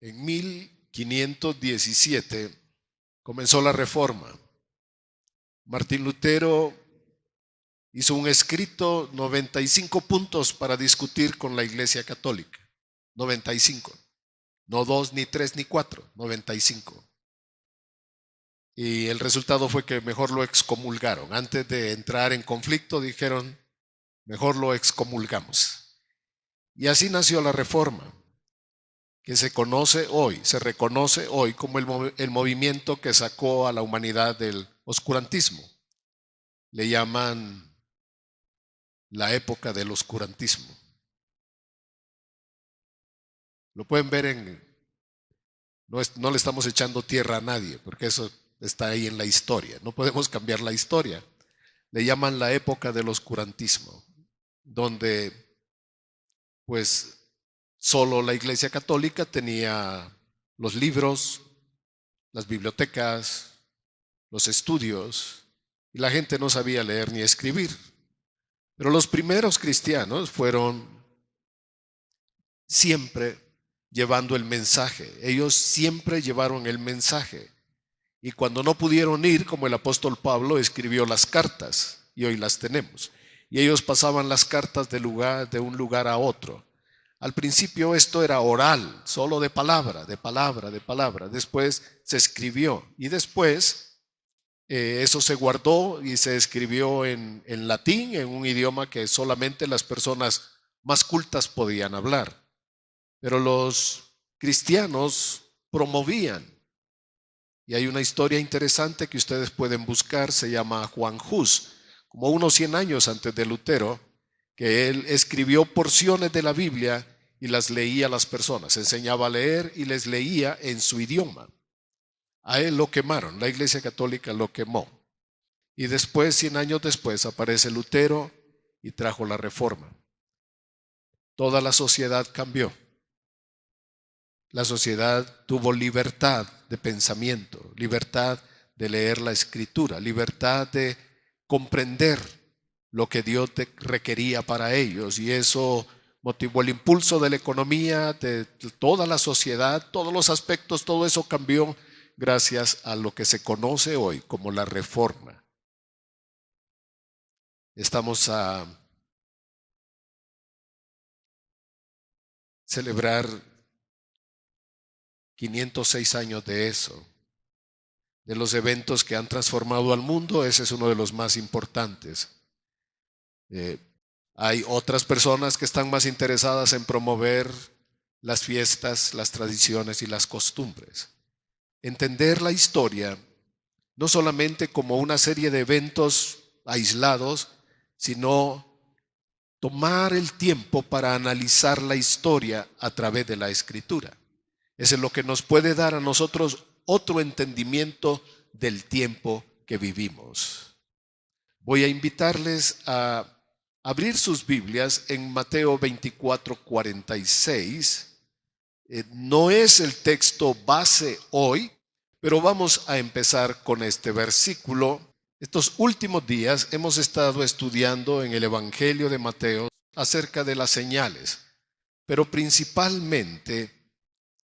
En 1517 comenzó la Reforma. Martín Lutero hizo un escrito, 95 puntos para discutir con la Iglesia Católica. 95. No 2, ni 3, ni 4, 95. Y el resultado fue que mejor lo excomulgaron. Antes de entrar en conflicto dijeron, mejor lo excomulgamos. Y así nació la Reforma, que se reconoce hoy como el movimiento que sacó a la humanidad del oscurantismo. Le llaman la época del oscurantismo. Lo pueden ver no le estamos echando tierra a nadie, porque eso está ahí en la historia. No podemos cambiar la historia. Le llaman la época del oscurantismo, donde pues solo la Iglesia Católica tenía los libros, las bibliotecas, los estudios, y la gente no sabía leer ni escribir. Pero los primeros cristianos fueron siempre llevando el mensaje. Ellos siempre llevaron el mensaje. Y cuando no pudieron ir, como el apóstol Pablo escribió las cartas, y hoy las tenemos. Y ellos pasaban las cartas de un lugar a otro. Al principio esto era oral, solo de palabra, de palabra, de palabra. Después se escribió y después eso se guardó y se escribió en latín, en un idioma que solamente las personas más cultas podían hablar. Pero los cristianos promovían. Y hay una historia interesante que ustedes pueden buscar, se llama Juan Hus, como unos 100 años antes de Lutero, que él escribió porciones de la Biblia y las leía a las personas, enseñaba a leer y les leía en su idioma. A él lo quemaron, la Iglesia Católica lo quemó. Y después, 100 años después, aparece Lutero y trajo la Reforma. Toda la sociedad cambió. La sociedad tuvo libertad de pensamiento, libertad de leer la Escritura, libertad de comprender lo que Dios requería para ellos, y eso motivó el impulso de la economía, de toda la sociedad, todos los aspectos, todo eso cambió gracias a lo que se conoce hoy como la Reforma. Estamos a celebrar 506 años de eso. De los eventos que han transformado al mundo, ese es uno de los más importantes. Hay otras personas que están más interesadas en promover las fiestas, las tradiciones y las costumbres. Entender la historia no solamente como una serie de eventos aislados, sino tomar el tiempo para analizar la historia a través de la Escritura. Eso es lo que nos puede dar a nosotros otro entendimiento del tiempo que vivimos. Voy a invitarles a abrir sus Biblias en Mateo 24:46. No es el texto base hoy, pero vamos a empezar con este versículo. Estos últimos días hemos estado estudiando en el Evangelio de Mateo acerca de las señales, pero principalmente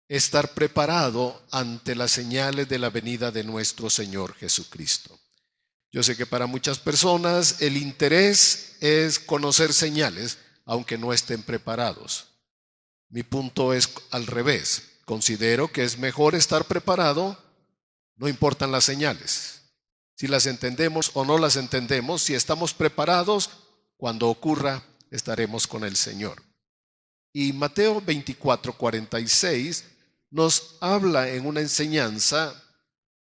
estar preparado ante las señales de la venida de nuestro Señor Jesucristo. Yo sé que para muchas personas el interés es conocer señales, aunque no estén preparados. Mi punto es al revés. Considero que es mejor estar preparado, no importan las señales. Si las entendemos o no las entendemos, si estamos preparados, cuando ocurra, estaremos con el Señor. Y Mateo 24:46 nos habla en una enseñanza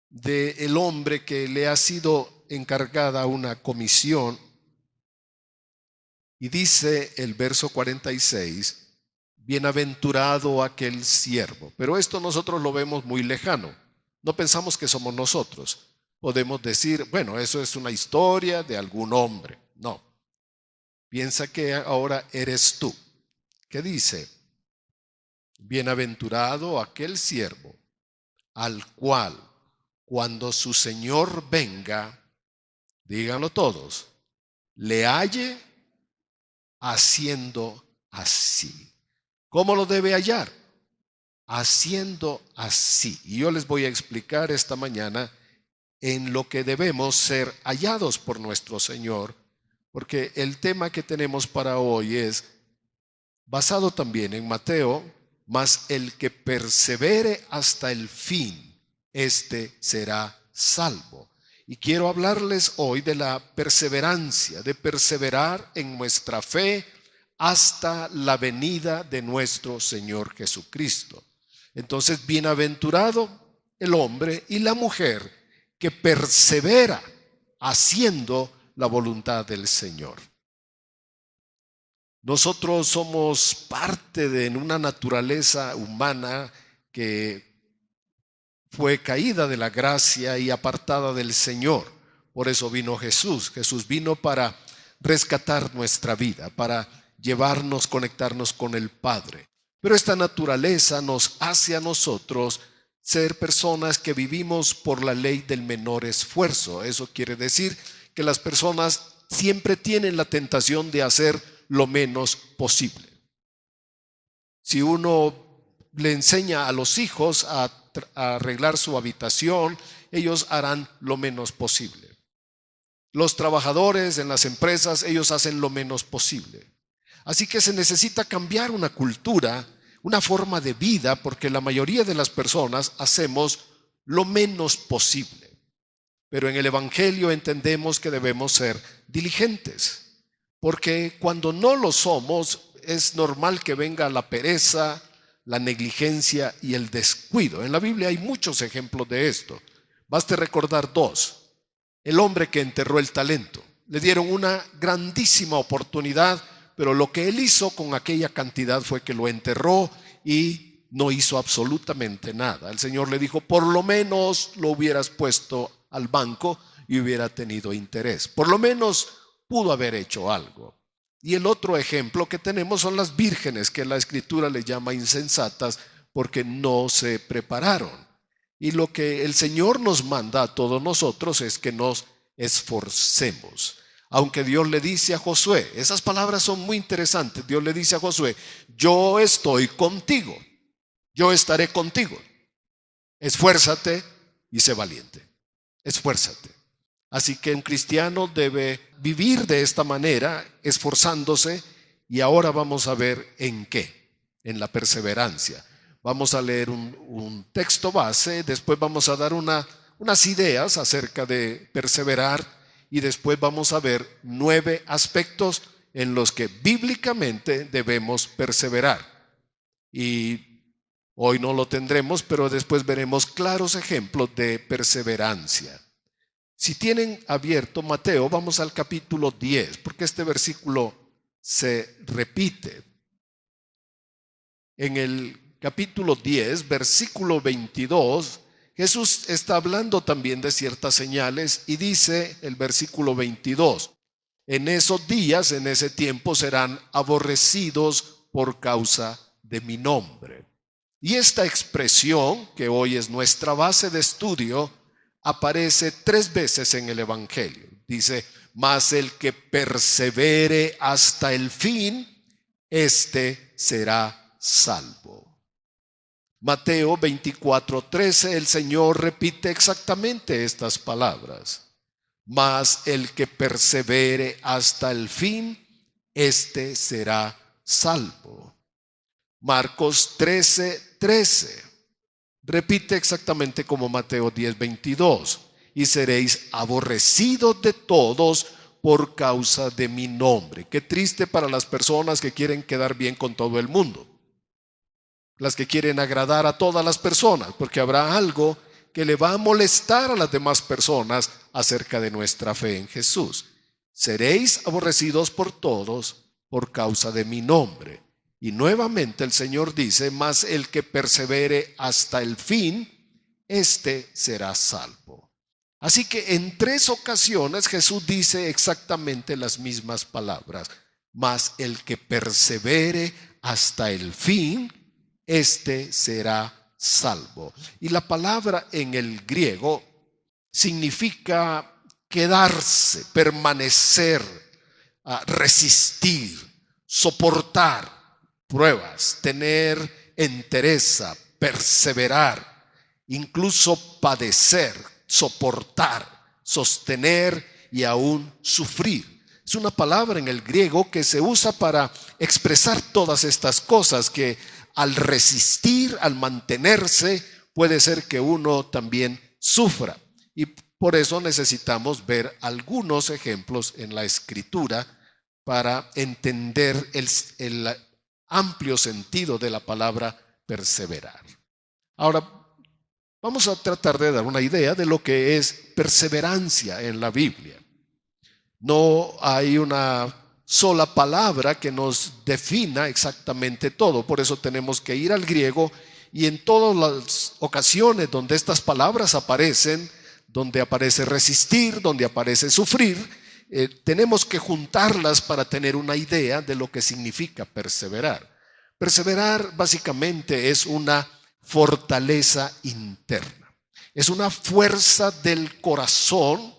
del hombre que le ha sido encargada una comisión, y dice el verso 46, bienaventurado aquel siervo. Pero esto nosotros lo vemos muy lejano, no pensamos que somos nosotros. Podemos decir, bueno, eso es una historia de algún hombre. No, piensa que ahora eres tú. ¿Qué dice? Bienaventurado aquel siervo al cual, cuando su Señor venga, díganlo todos, le halle haciendo así. ¿Cómo lo debe hallar? haciendo así. Y yo les voy a explicar esta mañana en lo que debemos ser hallados por nuestro Señor, porque el tema que tenemos para hoy es basado también en Mateo, mas el que persevere hasta el fin, este será salvo. Y quiero hablarles hoy de la perseverancia, de perseverar en nuestra fe hasta la venida de nuestro Señor Jesucristo. Entonces, bienaventurado el hombre y la mujer que persevera haciendo la voluntad del Señor. Nosotros somos parte de una naturaleza humana que fue caída de la gracia y apartada del Señor. Por eso vino Jesús. Jesús vino para rescatar nuestra vida, para llevarnos, conectarnos con el Padre. Pero esta naturaleza nos hace a nosotros ser personas que vivimos por la ley del menor esfuerzo. Eso quiere decir que las personas siempre tienen la tentación de hacer lo menos posible. Si uno le enseña a los hijos a arreglar su habitación, ellos harán lo menos posible. Los trabajadores en las empresas, ellos hacen lo menos posible. Así que se necesita cambiar una cultura, una forma de vida, porque la mayoría de las personas hacemos lo menos posible. Pero en el Evangelio entendemos que debemos ser diligentes, porque cuando no lo somos, es normal que venga la pereza, la negligencia y el descuido. En la Biblia hay muchos ejemplos de esto. Baste recordar dos. El hombre que enterró el talento. Le dieron una grandísima oportunidad, pero lo que él hizo con aquella cantidad fue que lo enterró y no hizo absolutamente nada. El Señor le dijo, por lo menos lo hubieras puesto al banco y hubiera tenido interés. Por lo menos pudo haber hecho algo. Y el otro ejemplo que tenemos son las vírgenes, que la Escritura le llama insensatas porque no se prepararon. Y lo que el Señor nos manda a todos nosotros es que nos esforcemos. Aunque Dios le dice a Josué, esas palabras son muy interesantes. Dios le dice a Josué, yo estoy contigo, yo estaré contigo. Esfuérzate y sé valiente. Esfuérzate. Así que un cristiano debe vivir de esta manera, esforzándose, y ahora vamos a ver en qué, en la perseverancia. Vamos a leer un texto base, después vamos a dar unas ideas acerca de perseverar y después vamos a ver 9 aspectos en los que bíblicamente debemos perseverar. Y hoy no lo tendremos, pero después veremos claros ejemplos de perseverancia. Si tienen abierto Mateo, vamos al capítulo 10, porque este versículo se repite. En el capítulo 10, versículo 22, Jesús está hablando también de ciertas señales y dice el versículo 22, en esos días, en ese tiempo serán aborrecidos por causa de mi nombre. Y esta expresión, que hoy es nuestra base de estudio, aparece 3 veces en el Evangelio. Dice, mas el que persevere hasta el fin, este será salvo. Mateo 24:13, el Señor repite exactamente estas palabras. Mas el que persevere hasta el fin, este será salvo. Marcos 13:13. Repite exactamente como Mateo 10:22. Y seréis aborrecidos de todos por causa de mi nombre. Qué triste para las personas que quieren quedar bien con todo el mundo. Las que quieren agradar a todas las personas, porque habrá algo que le va a molestar a las demás personas acerca de nuestra fe en Jesús. Seréis aborrecidos por todos por causa de mi nombre. Y nuevamente el Señor dice, mas el que persevere hasta el fin, este será salvo. Así que en 3 ocasiones Jesús dice exactamente las mismas palabras. Mas el que persevere hasta el fin, este será salvo. Y la palabra en el griego significa quedarse, permanecer, resistir, soportar pruebas, tener entereza, perseverar, incluso padecer, soportar, sostener y aún sufrir. Es una palabra en el griego que se usa para expresar todas estas cosas que al resistir, al mantenerse, puede ser que uno también sufra. Y por eso necesitamos ver algunos ejemplos en la Escritura para entender el amplio sentido de la palabra perseverar. Ahora, vamos a tratar de dar una idea de lo que es perseverancia en la Biblia. No hay una sola palabra que nos defina exactamente todo, por eso tenemos que ir al griego, y en todas las ocasiones donde estas palabras aparecen, donde aparece resistir, donde aparece sufrir, tenemos que juntarlas para tener una idea de lo que significa perseverar. Perseverar básicamente es una fortaleza interna, es una fuerza del corazón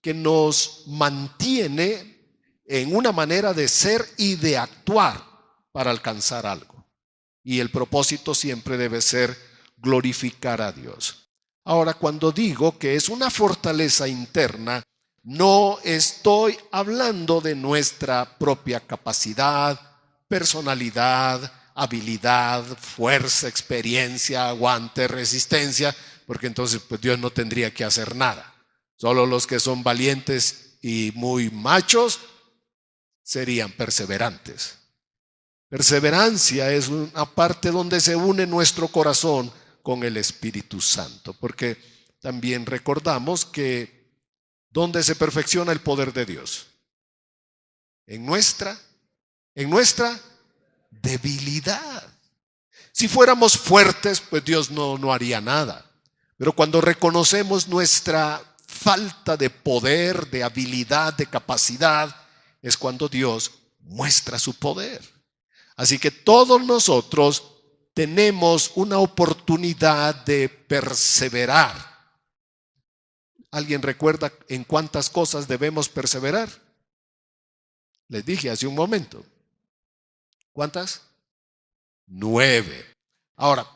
que nos mantiene en una manera de ser y de actuar para alcanzar algo. Y el propósito siempre debe ser glorificar a Dios. Ahora, cuando digo que es una fortaleza interna, no estoy hablando de nuestra propia capacidad, personalidad, habilidad, fuerza, experiencia, aguante, resistencia, porque entonces pues Dios no tendría que hacer nada. Solo los que son valientes y muy machos serían perseverantes. Perseverancia es una parte donde se une nuestro corazón con el Espíritu Santo, porque también recordamos que ¿dónde se perfecciona el poder de Dios? En nuestra debilidad. Si fuéramos fuertes, pues Dios no haría nada. Pero cuando reconocemos nuestra falta de poder, de habilidad, de capacidad, es cuando Dios muestra su poder. Así que todos nosotros tenemos una oportunidad de perseverar. ¿Alguien recuerda en cuántas cosas debemos perseverar? Les dije hace un momento. ¿Cuántas? 9. Ahora,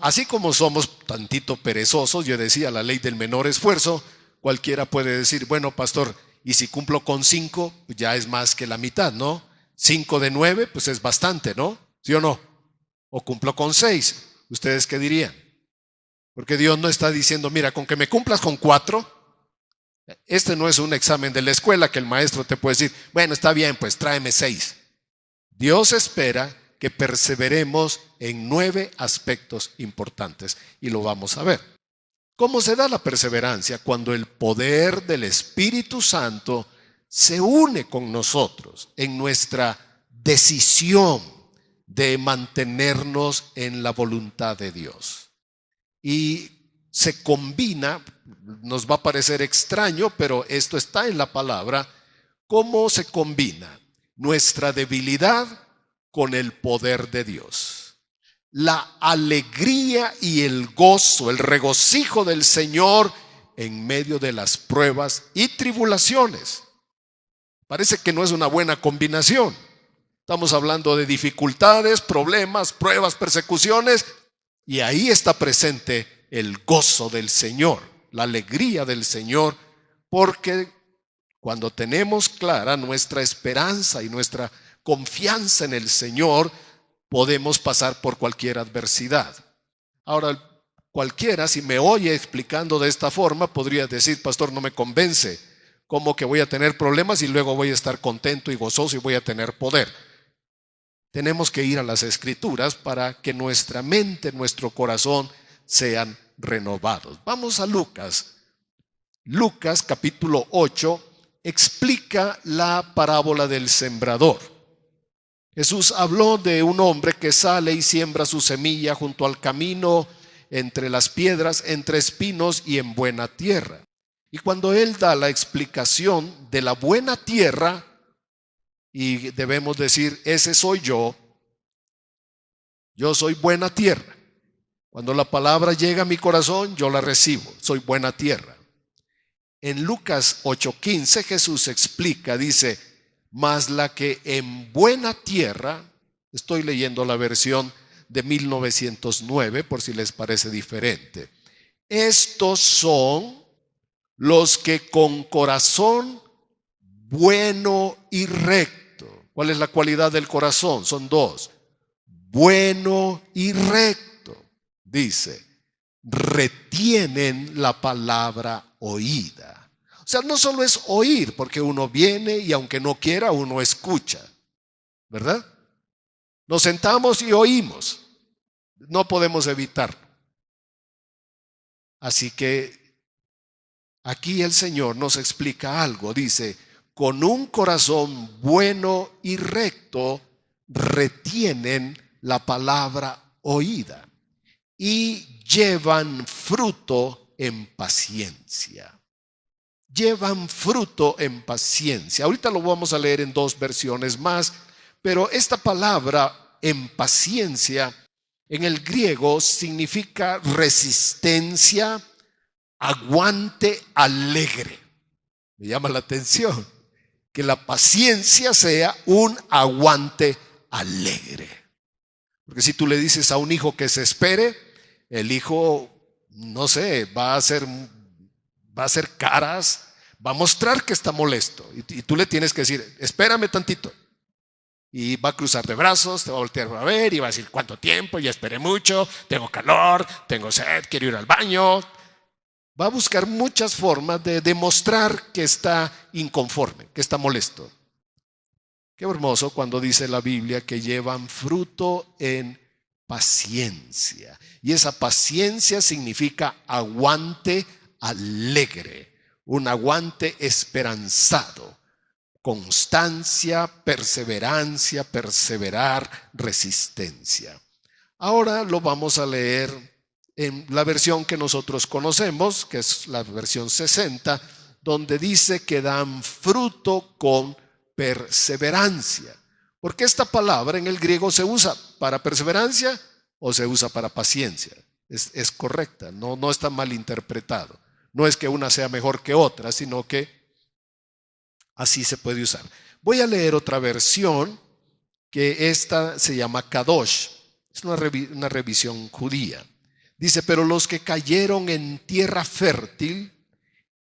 así como somos tantito perezosos, yo decía la ley del menor esfuerzo, cualquiera puede decir, bueno, pastor, y si cumplo con 5, pues ya es más que la mitad, ¿no? 5 de 9, pues es bastante, ¿no? ¿Sí o no? O cumplo con 6, ¿ustedes qué dirían? Porque Dios no está diciendo, mira, con que me cumplas con 4, este no es un examen de la escuela que el maestro te puede decir, bueno, está bien, pues tráeme 6. Dios espera que perseveremos en 9 aspectos importantes y lo vamos a ver. ¿Cómo se da la perseverancia? Cuando el poder del Espíritu Santo se une con nosotros en nuestra decisión de mantenernos en la voluntad de Dios. Y se combina, nos va a parecer extraño, pero esto está en la palabra, ¿cómo se combina nuestra debilidad con el poder de Dios? La alegría y el gozo, el regocijo del Señor en medio de las pruebas y tribulaciones. Parece que no es una buena combinación. Estamos hablando de dificultades, problemas, pruebas, persecuciones, y ahí está presente el gozo del Señor, la alegría del Señor, porque cuando tenemos clara nuestra esperanza y nuestra confianza en el Señor, podemos pasar por cualquier adversidad. Ahora, cualquiera, si me oye explicando de esta forma, podría decir, pastor, no me convence. ¿Cómo que voy a tener problemas y luego voy a estar contento y gozoso y voy a tener poder? Tenemos que ir a las Escrituras para que nuestra mente, nuestro corazón sean renovados. Vamos a Lucas. Lucas capítulo 8 explica la parábola del sembrador. Jesús habló de un hombre que sale y siembra su semilla junto al camino, entre las piedras, entre espinos y en buena tierra. Y cuando él da la explicación de la buena tierra, y debemos decir, ese soy yo soy buena tierra. Cuando la palabra llega a mi corazón, yo la recibo, soy buena tierra. En Lucas 8:15 Jesús explica, dice, mas la que en buena tierra, estoy leyendo la versión de 1909, por si les parece diferente. Estos son los que con corazón bueno y recto. ¿Cuál es la cualidad del corazón? Son dos. Bueno y recto. Dice, retienen la palabra oída. O sea, no solo es oír, porque uno viene y aunque no quiera, uno escucha, ¿verdad? Nos sentamos y oímos. No podemos evitarlo. Así que aquí el Señor nos explica algo. Dice, con un corazón bueno y recto retienen la palabra oída y llevan fruto en paciencia. Llevan fruto en paciencia. Ahorita lo vamos a leer en dos versiones más, pero esta palabra en paciencia en el griego significa resistencia, aguante alegre. Me llama la atención que la paciencia sea un aguante alegre. Porque si tú le dices a un hijo que se espere, el hijo, no sé, va a hacer caras, va a mostrar que está molesto. Y tú le tienes que decir, espérame tantito. Y va a cruzar de brazos, te va a voltear a ver y va a decir, ¿cuánto tiempo? Ya esperé mucho, tengo calor, tengo sed, quiero ir al baño. Va a buscar muchas formas de demostrar que está inconforme, que está molesto. Qué hermoso cuando dice la Biblia que llevan fruto en paciencia. Y esa paciencia significa aguante alegre, un aguante esperanzado, constancia, perseverancia, perseverar, resistencia. Ahora lo vamos a leer en la versión que nosotros conocemos, que es la versión 60, donde dice que dan fruto con perseverancia. Porque esta palabra en el griego se usa para perseverancia o se usa para paciencia. Es correcta, no está mal interpretado. No es que una sea mejor que otra, sino que así se puede usar. Voy a leer otra versión, que esta se llama Kadosh. Es una revisión judía. Dice, pero los que cayeron en tierra fértil,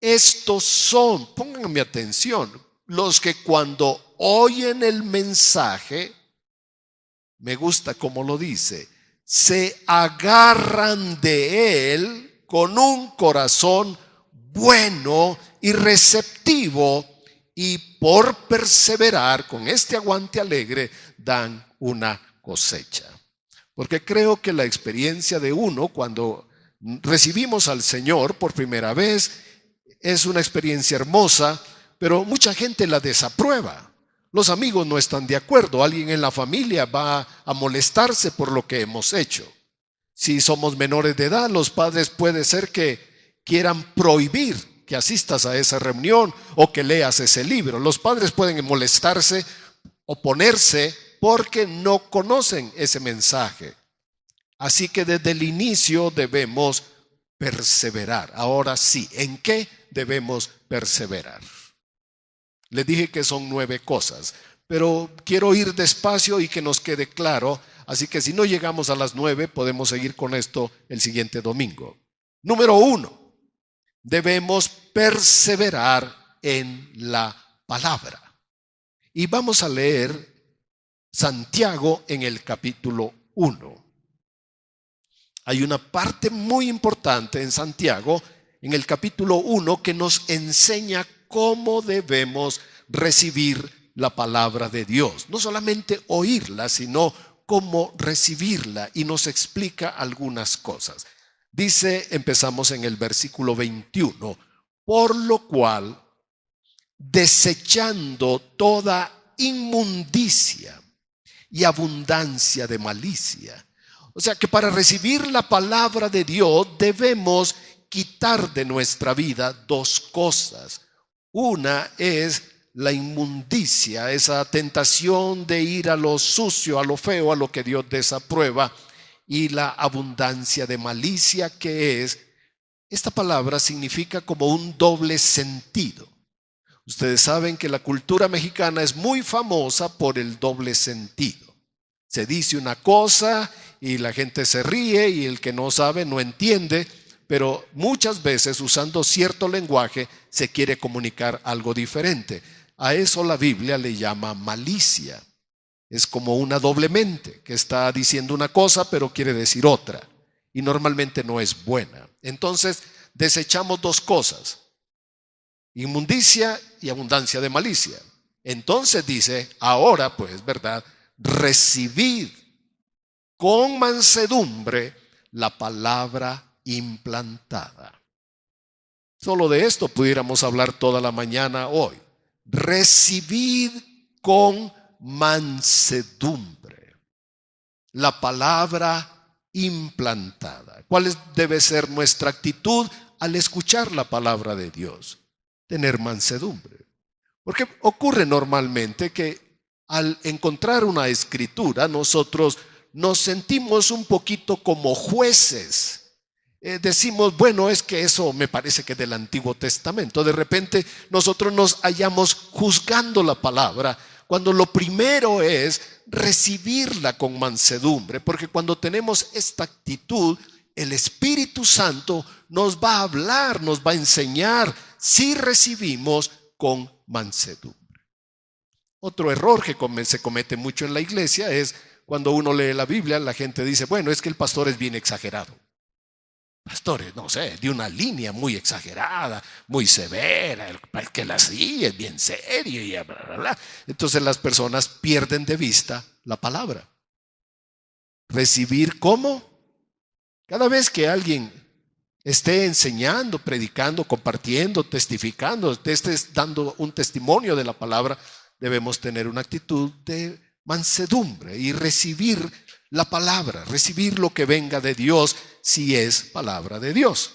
estos son, pónganme atención, los que cuando oyen el mensaje, me gusta cómo lo dice, se agarran de él con un corazón bueno y receptivo, y por perseverar con este aguante alegre dan una cosecha. Porque creo que la experiencia de uno cuando recibimos al Señor por primera vez es una experiencia hermosa, pero mucha gente la desaprueba. Los amigos no están de acuerdo, alguien en la familia va a molestarse por lo que hemos hecho. Si somos menores de edad, los padres puede ser que quieran prohibir que asistas a esa reunión o que leas ese libro. Los padres pueden molestarse, oponerse, porque no conocen ese mensaje. Así que desde el inicio debemos perseverar. Ahora sí, ¿en qué debemos perseverar? Les dije que son 9 cosas, pero quiero ir despacio y que nos quede claro. Así que si no llegamos a las 9, podemos seguir con esto el siguiente domingo. Número 1, debemos perseverar en la palabra. Y vamos a leer Santiago en el capítulo 1. Hay una parte muy importante en Santiago, en el capítulo 1, que nos enseña cómo debemos recibir la palabra de Dios. No solamente oírla, sino cómo recibirla, y nos explica algunas cosas. Dice, empezamos en el versículo 21, por lo cual, desechando toda inmundicia y abundancia de malicia. O sea que para recibir la palabra de Dios debemos quitar de nuestra vida 2 cosas. Una es la inmundicia, esa tentación de ir a lo sucio, a lo feo, a lo que Dios desaprueba, y la abundancia de malicia, que es, esta palabra significa como un doble sentido. Ustedes saben que la cultura mexicana es muy famosa por el doble sentido. Se dice una cosa y la gente se ríe y el que no sabe no entiende, pero muchas veces usando cierto lenguaje se quiere comunicar algo diferente. A eso la Biblia le llama malicia. Es como una doble mente que está diciendo una cosa pero quiere decir otra y normalmente no es buena. Entonces desechamos dos cosas: inmundicia y abundancia de malicia. Entonces dice, ahora pues, ¿verdad? Recibid con mansedumbre la palabra implantada. Solo de esto pudiéramos hablar toda la mañana hoy. Recibid con mansedumbre la palabra implantada. ¿Cuál debe ser nuestra actitud al escuchar la palabra de Dios? Tener mansedumbre. Porque ocurre normalmente que al encontrar una escritura nosotros nos sentimos un poquito como jueces. Decimos, bueno, es que eso me parece que es del Antiguo Testamento. De repente nosotros nos hallamos juzgando la palabra, cuando lo primero es recibirla con mansedumbre, porque cuando tenemos esta actitud, el Espíritu Santo nos va a hablar, nos va a enseñar si recibimos con mansedumbre. Otro error que se comete mucho en la iglesia es cuando uno lee la Biblia, la gente dice, bueno, es que el pastor es bien exagerado. Pastores, no sé, de una línea muy exagerada, muy severa, es que la sí es bien serio y bla, bla, bla. Entonces las personas pierden de vista la palabra. Recibir ¿cómo? Cada vez que alguien esté enseñando, predicando, compartiendo, testificando, estés dando un testimonio de la palabra, debemos tener una actitud de mansedumbre y recibir la palabra, recibir lo que venga de Dios si es palabra de Dios.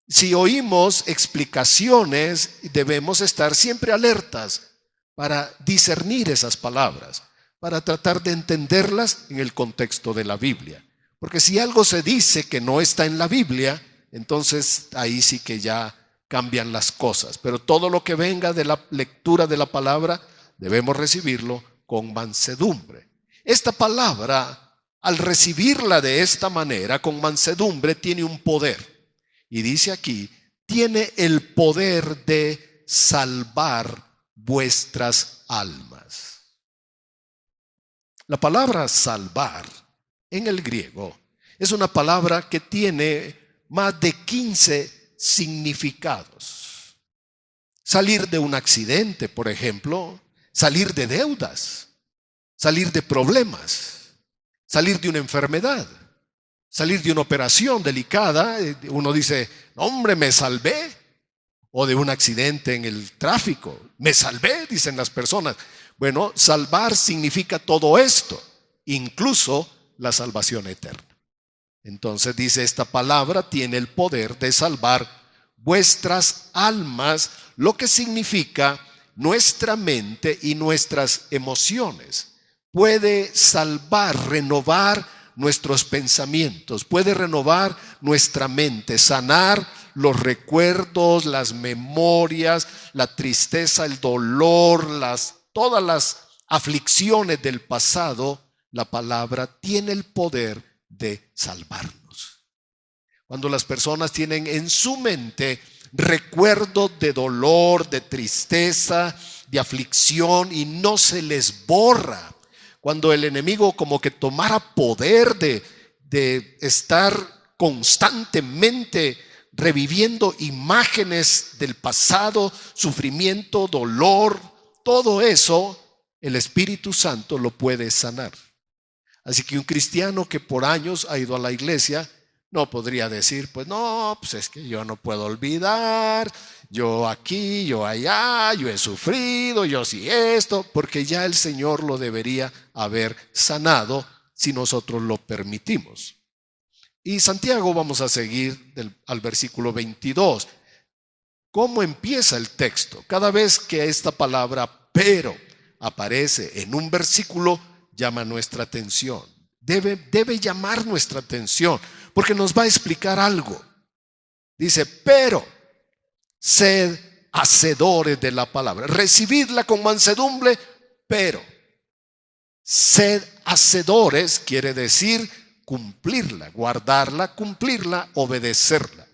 Si oímos explicaciones, debemos estar siempre alertas para discernir esas palabras, para tratar de entenderlas en el contexto de la Biblia. Porque si algo se dice que no está en la Biblia, entonces ahí sí que ya cambian las cosas. Pero todo lo que venga de la lectura de la palabra, debemos recibirlo con mansedumbre. Esta palabra, al recibirla de esta manera, con mansedumbre, tiene un poder. Y dice aquí, tiene el poder de salvar vuestras almas. La palabra salvar en el griego es una palabra que tiene más de 15 significados. Salir de un accidente, por ejemplo, salir de deudas, salir de problemas, salir de una enfermedad, salir de una operación delicada. Uno dice, hombre, me salvé. O de un accidente en el tráfico, me salvé, dicen las personas. Bueno, salvar significa todo esto, incluso la salvación eterna. Entonces dice, esta palabra tiene el poder de salvar vuestras almas, lo que significa nuestra mente y nuestras emociones. Puede salvar, renovar nuestros pensamientos, puede renovar nuestra mente, sanar los recuerdos, las memorias, la tristeza, el dolor, todas las aflicciones del pasado. La palabra tiene el poder de salvarnos. Cuando las personas tienen en su mente recuerdos de dolor, de tristeza, de aflicción y no se les borra, cuando el enemigo como que tomara poder de estar constantemente reviviendo imágenes del pasado, sufrimiento, dolor, todo eso, el Espíritu Santo lo puede sanar. Así que un cristiano que por años ha ido a la iglesia no podría decir, pues no, pues es que yo no puedo olvidar, yo aquí, yo allá, yo he sufrido, yo sí esto, porque ya el Señor lo debería haber sanado si nosotros lo permitimos. Y Santiago, vamos a seguir al versículo 22. ¿Cómo empieza el texto? Cada vez que esta palabra pero aparece en un versículo, llama nuestra atención. Debe llamar nuestra atención, porque nos va a explicar algo. Dice, pero sed hacedores de la palabra. Recibidla con mansedumbre, pero sed hacedores quiere decir cumplirla, guardarla, cumplirla, obedecerla.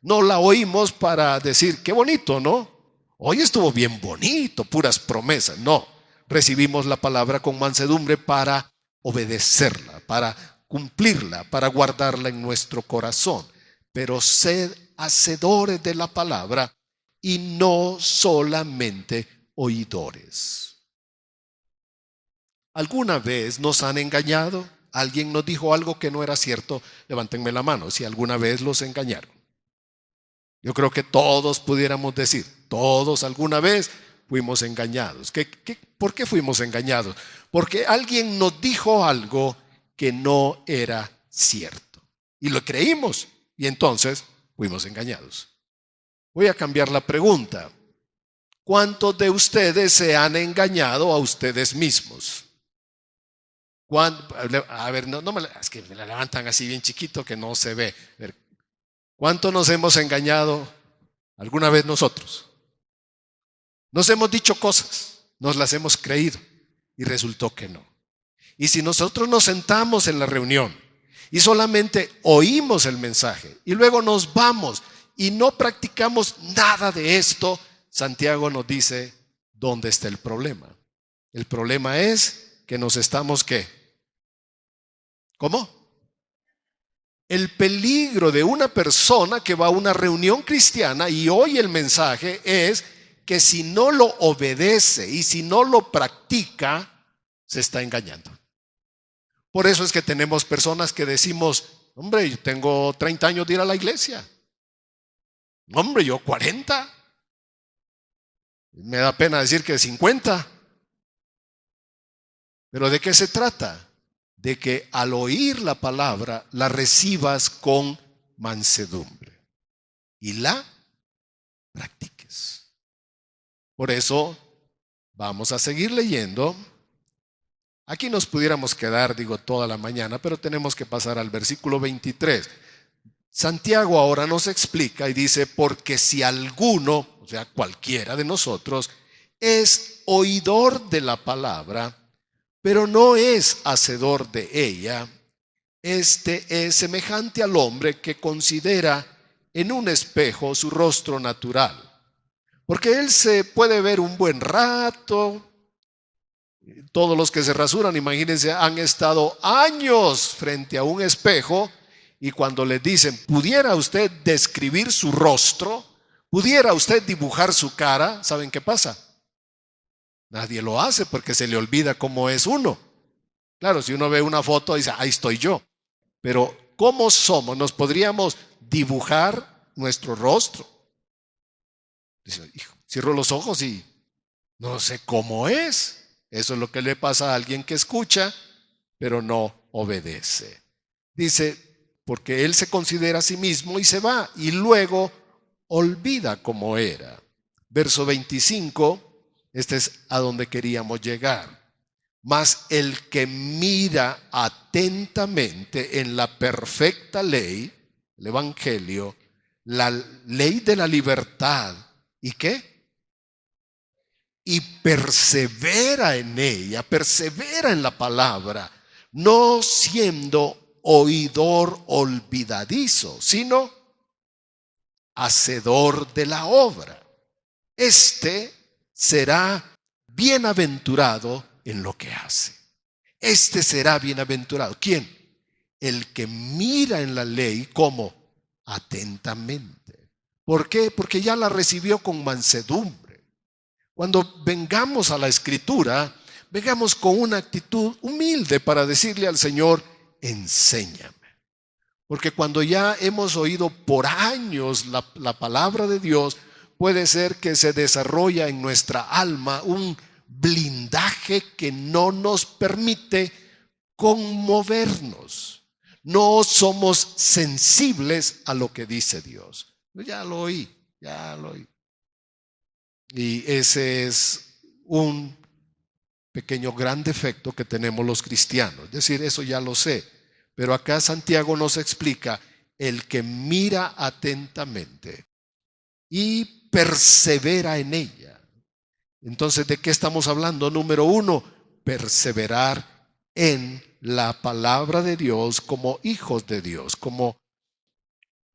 No la oímos para decir, qué bonito, ¿no? Hoy estuvo bien bonito, puras promesas. No, recibimos la palabra con mansedumbre para obedecerla, para cumplirla, para guardarla en nuestro corazón. Pero sed hacedores de la palabra y no solamente oidores. ¿Alguna vez nos han engañado? ¿Alguien nos dijo algo que no era cierto? Levántenme la mano si alguna vez los engañaron. Yo creo que todos pudiéramos decir, todos alguna vez fuimos engañados. ¿Por qué fuimos engañados? Porque alguien nos dijo algo que no era cierto. Y lo creímos y entonces fuimos engañados. Voy a cambiar la pregunta. ¿Cuántos de ustedes se han engañado a ustedes mismos? A ver, es que me la levantan así bien chiquito que no se ve. A ver, ¿cuántos nos hemos engañado alguna vez nosotros? Nos hemos dicho cosas, nos las hemos creído y resultó que no. Y si nosotros nos sentamos en la reunión y solamente oímos el mensaje y luego nos vamos y no practicamos nada de esto, Santiago nos dice, ¿dónde está el problema? El problema es que nos estamos, ¿qué? ¿Cómo? El peligro de una persona que va a una reunión cristiana y oye el mensaje es que si no lo obedece y si no lo practica, se está engañando. Por eso es que tenemos personas que decimos, hombre, yo tengo 30 años de ir a la iglesia. Hombre, yo 40. Me da pena decir que 50. Pero ¿de qué se trata? De que al oír la palabra la recibas con mansedumbre y la practiques. Por eso vamos a seguir leyendo. Aquí nos pudiéramos quedar, toda la mañana, pero tenemos que pasar al versículo 23. Santiago ahora nos explica y dice, porque si alguno, o sea, cualquiera de nosotros, es oidor de la palabra, pero no es hacedor de ella, este es semejante al hombre que considera en un espejo su rostro natural. Porque él se puede ver un buen rato. Todos los que se rasuran, imagínense, han estado años frente a un espejo y cuando les dicen, ¿pudiera usted describir su rostro? ¿Pudiera usted dibujar su cara? ¿Saben qué pasa? Nadie lo hace porque se le olvida cómo es uno. Claro, si uno ve una foto dice, ahí estoy yo. Pero ¿cómo somos? ¿Nos podríamos dibujar nuestro rostro? Dice, hijo, cierro los ojos y no sé cómo es. Eso es lo que le pasa a alguien que escucha, pero no obedece. Dice, porque él se considera a sí mismo y se va y luego olvida cómo era. Verso 25. Este es a donde queríamos llegar. Mas el que mira atentamente en la perfecta ley, el evangelio, la ley de la libertad, ¿y qué? Y persevera en ella, persevera en la palabra, no siendo oidor olvidadizo, sino hacedor de la obra. Este será bienaventurado en lo que hace. Este será bienaventurado. ¿Quién? El que mira en la ley como atentamente. ¿Por qué? Porque ya la recibió con mansedumbre. Cuando vengamos a la Escritura, vengamos con una actitud humilde para decirle al Señor, enséñame. Porque cuando ya hemos oído por años la palabra de Dios, puede ser que se desarrolla en nuestra alma un blindaje que no nos permite conmovernos. No somos sensibles a lo que dice Dios. Ya lo oí. Y ese es un pequeño gran defecto que tenemos los cristianos. Es decir, eso ya lo sé. Pero acá Santiago nos explica, el que mira atentamente y persevera en ella. Entonces, ¿de qué estamos hablando? Número 1, perseverar en la palabra de Dios como hijos de Dios, como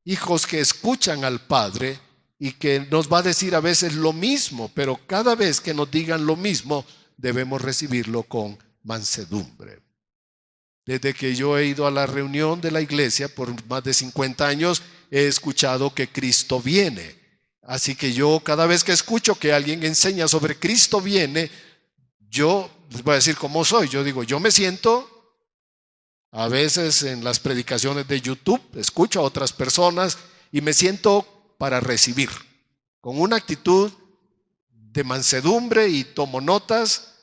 hijos que escuchan al Padre y que nos va a decir a veces lo mismo, pero cada vez que nos digan lo mismo debemos recibirlo con mansedumbre. Desde que yo he ido a la reunión de la iglesia por más de 50 años, he escuchado que Cristo viene. Así que yo cada vez que escucho que alguien enseña sobre Cristo viene, yo les voy a decir cómo soy. Yo digo, yo me siento, a veces en las predicaciones de YouTube, escucho a otras personas y me siento para recibir, con una actitud de mansedumbre y tomo notas,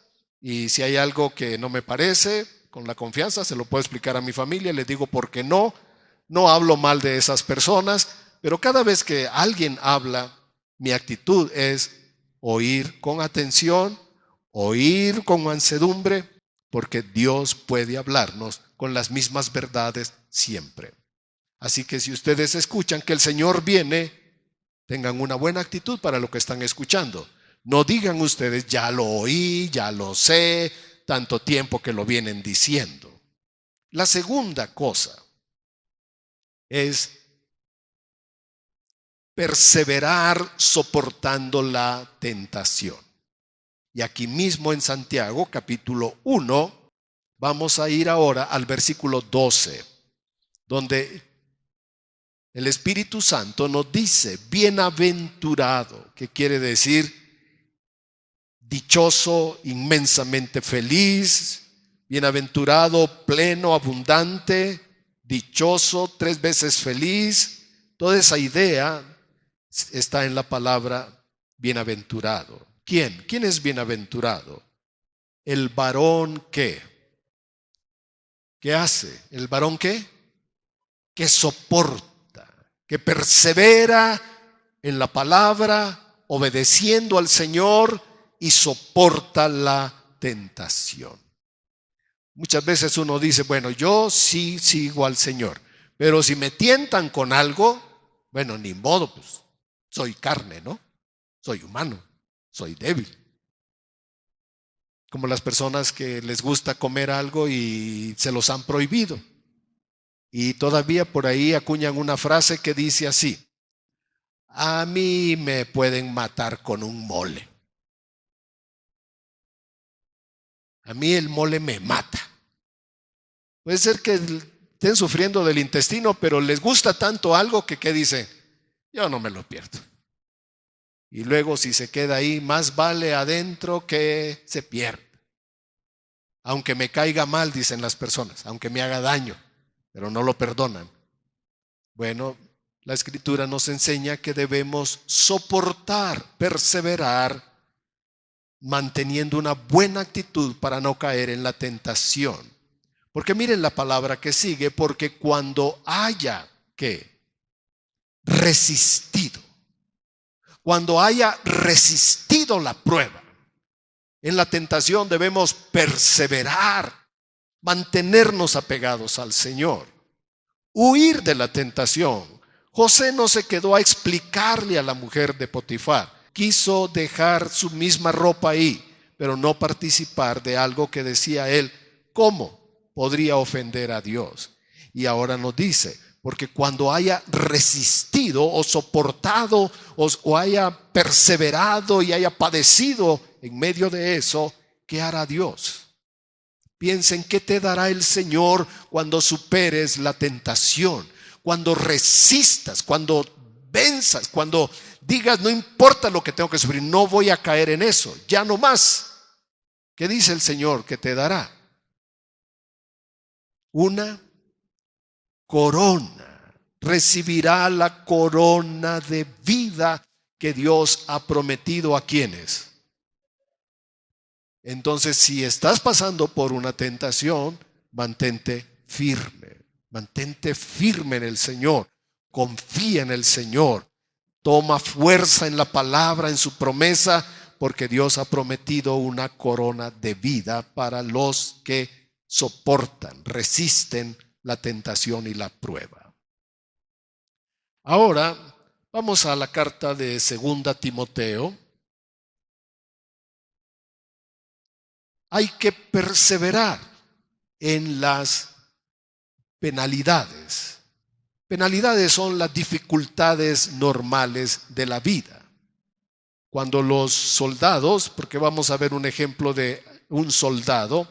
y si hay algo que no me parece, con la confianza se lo puedo explicar a mi familia, les digo por qué no hablo mal de esas personas, pero cada vez que alguien habla, mi actitud es oír con atención, oír con mansedumbre, porque Dios puede hablarnos con las mismas verdades siempre. Así que si ustedes escuchan que el Señor viene, tengan una buena actitud para lo que están escuchando. No digan ustedes, ya lo oí, ya lo sé, tanto tiempo que lo vienen diciendo. La segunda cosa es perseverar soportando la tentación. Y aquí mismo en Santiago, capítulo 1, vamos a ir ahora al versículo 12, donde el Espíritu Santo nos dice, bienaventurado, que quiere decir dichoso, inmensamente feliz, bienaventurado, pleno, abundante, dichoso, 3 veces feliz. Toda esa idea está en la palabra bienaventurado. ¿Quién? ¿Quién es bienaventurado? El varón ¿qué? ¿Qué hace? ¿El varón qué? Que soporta, que persevera en la palabra, obedeciendo al Señor y soporta la tentación. Muchas veces uno dice, bueno, yo sí sigo al Señor, pero si me tientan con algo, bueno, ni modo, pues soy carne, ¿no? Soy humano, soy débil. Como las personas que les gusta comer algo y se los han prohibido. Y todavía por ahí acuñan una frase que dice así: a mí me pueden matar con un mole. A mí el mole me mata. Puede ser que estén sufriendo del intestino, pero les gusta tanto algo que dicen, yo no me lo pierdo. Y luego si se queda ahí, más vale adentro que se pierda. Aunque me caiga mal, dicen las personas, aunque me haga daño, pero no lo perdonan. Bueno, la Escritura nos enseña que debemos soportar, perseverar, manteniendo una buena actitud para no caer en la tentación. Porque miren la palabra que sigue, porque cuando haya que resistido, cuando haya resistido la prueba, en la tentación debemos perseverar, mantenernos apegados al Señor, huir de la tentación. José no se quedó a explicarle a la mujer de Potifar, quiso dejar su misma ropa ahí, pero no participar de algo que decía él, ¿cómo podría ofender a Dios? Y ahora nos dice, porque cuando haya resistido o soportado o haya perseverado y haya padecido en medio de eso, ¿qué hará Dios? Piensen, ¿qué te dará el Señor cuando superes la tentación? Cuando resistas, cuando venzas, cuando digas, no importa lo que tengo que sufrir, no voy a caer en eso, ya no más. ¿Qué dice el Señor que te dará? Una corona. Recibirá la corona de vida que Dios ha prometido a quienes. Entonces, si estás pasando por una tentación, mantente firme en el Señor, confía en el Señor, toma fuerza en la palabra, en su promesa, porque Dios ha prometido una corona de vida para los que soportan, resisten la tentación y la prueba. Ahora vamos a la carta de 2 Timoteo. Hay que perseverar. en las penalidades. Penalidades son las dificultades normales de la vida. Cuando los soldados, porque vamos a ver un ejemplo de un soldado,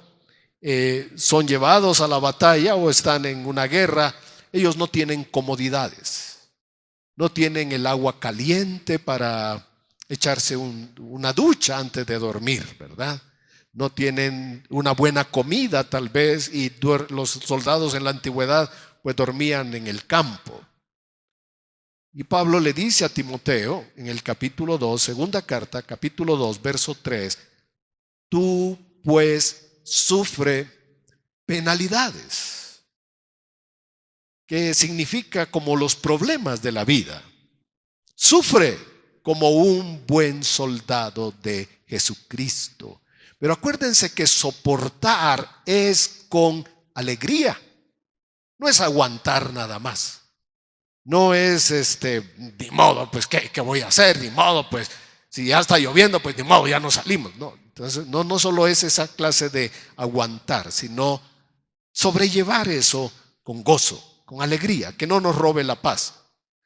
son llevados a la batalla o están en una guerra, ellos no tienen comodidades, no tienen el agua caliente para echarse una ducha antes de dormir, ¿verdad? No tienen una buena comida tal vez, y los soldados en la antigüedad pues dormían en el campo. Y Pablo le dice a Timoteo en el capítulo 2, segunda carta, capítulo 2, verso 3, tú pues sufre penalidades, que significa como los problemas de la vida. Sufre como un buen soldado de Jesucristo. Pero acuérdense que soportar es con alegría, no es aguantar nada más. No es ni modo, pues ¿qué voy a hacer? Ni modo, pues si ya está lloviendo, pues ni modo, ya no salimos. No, entonces no solo es esa clase de aguantar, sino sobrellevar eso con gozo, con alegría, que no nos robe la paz.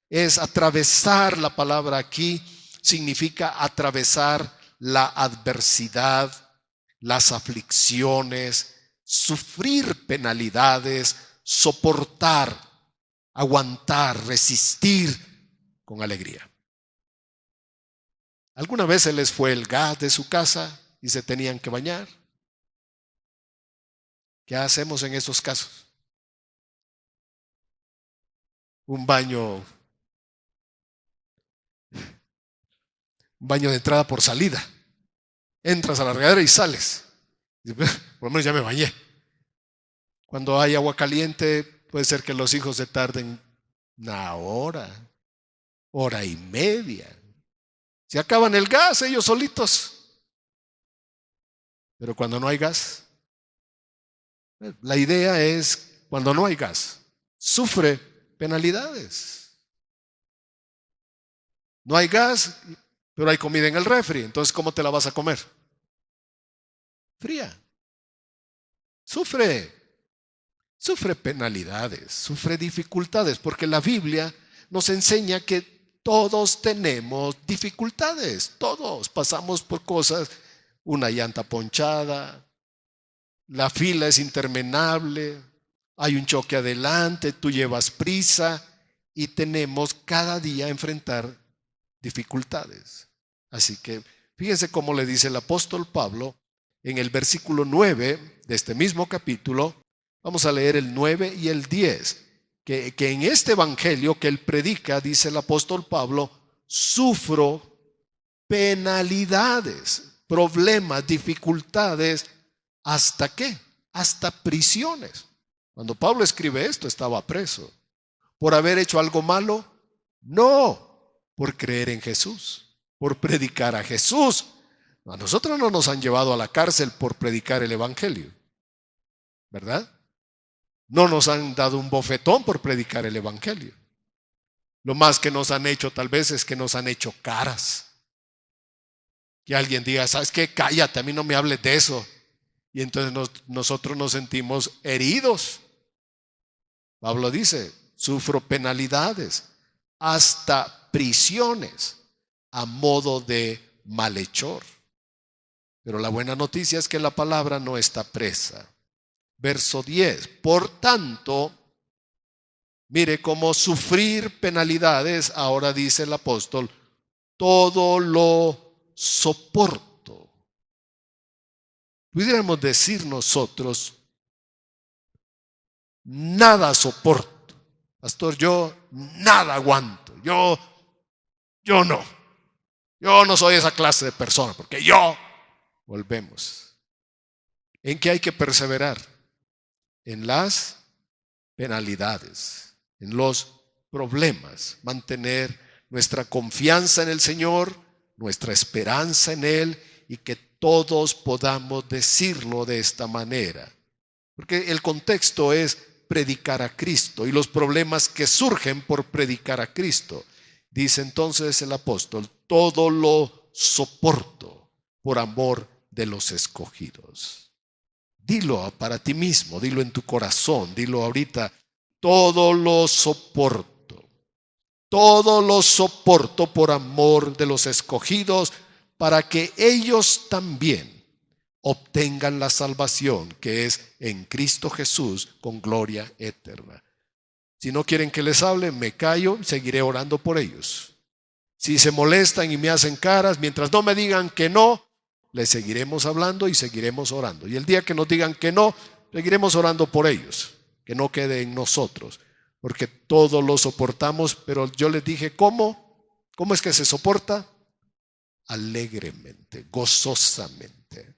Es atravesar, la palabra aquí significa atravesar la adversidad, las aflicciones, sufrir penalidades, soportar, aguantar, resistir con alegría. ¿Alguna vez se les fue el gas de su casa y se tenían que bañar? ¿Qué hacemos en esos casos? Un baño de entrada por salida. Entras a la regadera y sales. Por lo menos ya me bañé. Cuando hay agua caliente, puede ser que los hijos se tarden una hora, hora y media. Se acaban el gas ellos solitos. Pero cuando no hay gas, la idea es, cuando no hay gas, sufre penalidades. No hay gas, pero hay comida en el refri. Entonces, ¿cómo te la vas a comer? Fría. Sufre penalidades, sufre dificultades, porque la Biblia nos enseña que todos tenemos dificultades, todos pasamos por cosas, una llanta ponchada, la fila es interminable, hay un choque adelante, tú llevas prisa y tenemos cada día enfrentar dificultades. Así que fíjense cómo le dice el apóstol Pablo en el versículo 9 de este mismo capítulo. Vamos a leer el 9 y el 10, que en este evangelio que él predica, dice el apóstol Pablo, sufro penalidades, problemas, dificultades, ¿hasta qué? Hasta prisiones. Cuando Pablo escribe esto, estaba preso. ¿Por haber hecho algo malo? No, por creer en Jesús, por predicar a Jesús. A nosotros no nos han llevado a la cárcel por predicar el evangelio, ¿verdad? No nos han dado un bofetón por predicar el evangelio. Lo más que nos han hecho tal vez es que nos han hecho caras. Que alguien diga, ¿sabes qué? Cállate, a mí no me hables de eso. Y entonces nosotros nos sentimos heridos. Pablo dice, sufro penalidades, hasta prisiones, a modo de malhechor. Pero la buena noticia es que la palabra no está presa. Verso 10, por tanto, mire cómo sufrir penalidades, ahora dice el apóstol, todo lo soporto. Pudiéramos decir nosotros, nada soporto. Pastor, yo nada aguanto. Yo no soy esa clase de persona, porque volvemos. ¿En qué hay que perseverar? En las penalidades, en los problemas, mantener nuestra confianza en el Señor, nuestra esperanza en Él, y que todos podamos decirlo de esta manera. Porque el contexto es predicar a Cristo y los problemas que surgen por predicar a Cristo. Dice entonces el apóstol, todo lo soporto por amor de los escogidos. Dilo para ti mismo, dilo en tu corazón, dilo ahorita. Todo lo soporto por amor de los escogidos, para que ellos también obtengan la salvación que es en Cristo Jesús con gloria eterna. Si no quieren que les hable, me callo, seguiré orando por ellos. Si se molestan y me hacen caras, mientras no me digan que no, les seguiremos hablando y seguiremos orando. Y el día que nos digan que no, seguiremos orando por ellos, que no quede en nosotros, porque todo lo soportamos. Pero yo les dije, ¿cómo? ¿Cómo es que se soporta? Alegremente, gozosamente.